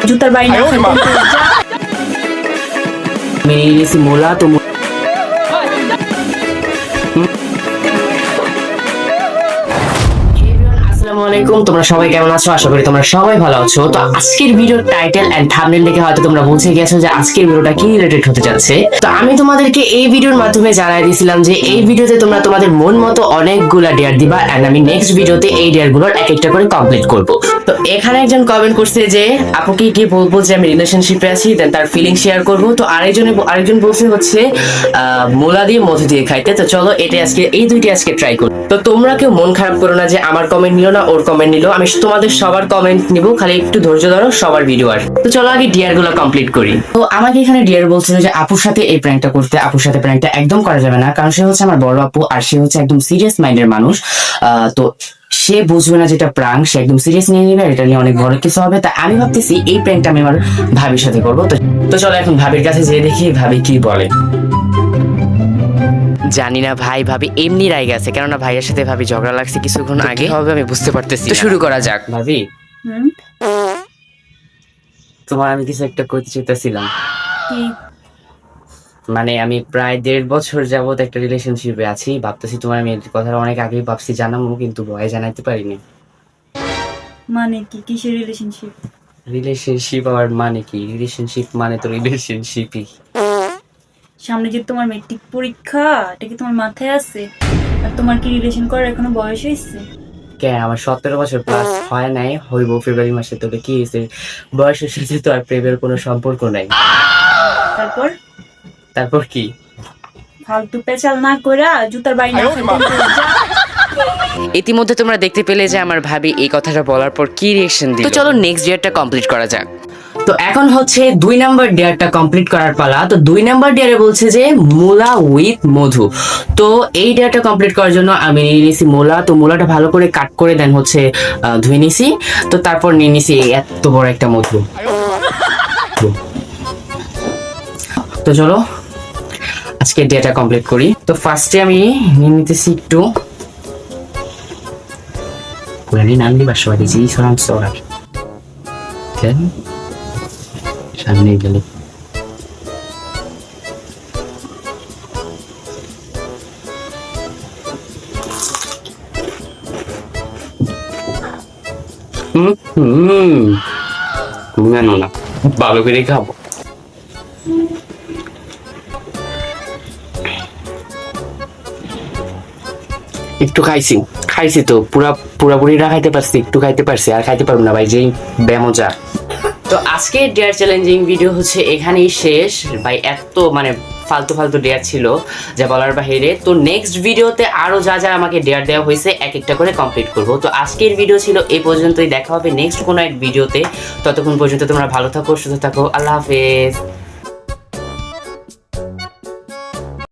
জুতার বাড়ি না মেরেছি মোলা তো আসসালামু আলাইকুম, তোমরা সবাই কেমন আছো? আশা করি তোমরা সবাই ভালো আছো। তো আজকের ভিডিওর টাইটেল এন্ড থাম্বনেল দেখে হয়তো তোমরা বুঝে গেছো যে আজকের ভিডিওটা কি রিলেটেড হতে যাচ্ছে। তো আমি তোমাদেরকে এই ভিডিওর মাধ্যমে জানাই দিয়েছিলাম যে এই ভিডিওতে তোমরা তোমাদের মন মতো অনেকগুলা ডেয়ার দিবা এন্ড আমি নেক্সট ভিডিওতে এই ডেয়ার গুলোর এক একটা করে কমপ্লিট করব। তো এখানে একজন কমেন্ট করছে যে আপুকে কি বলবো যে আমি রিলেশনশিপে আছি, দেন তার ফিলিং শেয়ার করব। তো আরেকজন বলছে হচ্ছে মোলা দিয়ে মধু দিয়ে খাইতে। তো চলো এটা আজকে এই দুইটি আজকে ট্রাই করি। তো তোমরা কেউ মন খারাপ করো না যে আমার কমেন্ট নিও না, ওর কমেন্ট নিলো। আমি তোমাদের সবার কমেন্ট নিব, খালি একটু ধৈর্য ধরো, সবার ভিডিও আর। তো চলো আগে ডিয়ার গুলো কমপ্লিট করি। তো আমাকে এখানে ডিয়ার বলছিল যে আপুর সাথে এই প্র্যাঙ্কটা করতে। আপুর সাথে প্র্যাঙ্কটা একদম করা যাবে না, কারণ সে হচ্ছে আমার বড় আপু আর সে হচ্ছে একদম সিরিয়াস মাইন্ডের মানুষ। তো সে বুঝবে না যেটা প্র্যাঙ্ক, সে একদম সিরিয়াস নিয়ে নিবে, এটা নিয়ে অনেক বড় কিছু হবে। তাই আমি ভাবতেছি এই প্র্যাঙ্কটা আমি আমার ভাবির সাথে করবো। তো চলো এখন ভাবির কাছে যেয়ে দেখি ভাবি কি বলে। জানি না ভাই ভাবি এমনি রাগ আছে, কেননা ভাইয়ের সাথে ভাবি ঝগড়া লাগছে কিছুক্ষণ আগে, হবে আমি বুঝতে পারতেছি। তো শুরু করা যাক। ভাবি তোমার আমি কিছু একটা করতে চাইতেছিলাম। মানে আমি প্রায় 1.5 বছর যাবত একটা রিলেশনশিপে আছি। ভাবতেছি তোমার আমি এই কথাটা অনেক আগেই ভাবছি জানাবো, কিন্তু ভয়ে জানাইতে পারিনি। মানে কি কিসের রিলেশনশিপ? রিলেশনশিপ আর মানে কি? রিলেশনশিপ মানে তো রিলেশনশিপই। সামনে যে তোমার মেট্রিক পরীক্ষা, এটা কি তোমার মাথায় আছে? আর তোমার কি রিলেশন করার এখনো বয়স হয়েছে? কে আমার 17 বছর প্লাস হয় নাই, হইব ফেব্রুয়ারি মাসে। তোকে কি হয়েছে? বয়সের সাথে তো আর প্রেমের কোনো সম্পর্ক নাই। তারপর কি? ফালতু পেঁচাল না কইরা জুতার বাড়ি না ইতিমধ্যে তোমরা দেখতে পেলে যে আমার ভাবি এই কথাটা বলার পর কি রিঅ্যাকশন দিল। তো চলো নেক্সট ডেয়ারটা কমপ্লিট করা যাক। তো এখন হচ্ছে 2 নাম্বার ডেয়ারটা কমপ্লিট করার পালা। তো 2 নাম্বার ডেয়ারে বলছে যে মূলা উইথ মধু। তো এই ডেয়ারটা কমপ্লিট করার জন্য আমি নিয়ে নিয়েছি মূলা। তো মূলাটা ভালো করে কাট করে দেন হচ্ছে ধুয়ে নিছি। তো তারপর নিয়ে নিছি এত বড় একটা মধু। তো চলো আজকে ডেটা কমপ্লিট করি। তো ফার্স্টে আমি নিয়ে নিতেছি একটু পুরানি নাম দিবার সবাই দিয়েছি সরাম সরার সামনে গেলে না ভালো করে খাবো। একটু খাইছি তো পুরাপুরিটা খাইতে পারছি, একটু খাইতে পারছি, আর খাইতে পারবো না ভাই, যেই বেমজা। তো আজকে ডেয়ার চ্যালেঞ্জিং ভিডিও হচ্ছে এখানেই শেষ ভাই। এত মানে ফালতু ডেয়ার ছিল যা বলার বাহিরে। তো নেক্সট ভিডিওতে আরো যা যা আমাকে ডেয়ার দেওয়া হয়েছে এক একটা করে কমপ্লিট করব। তো আজকের ভিডিও ছিল এই পর্যন্তই, দেখা হবে নেক্সট কোনো এক ভিডিওতে। ততক্ষণ পর্যন্ত তোমরা ভালো থাকো, সুস্থ থাকো, আল্লাহ হাফেজ।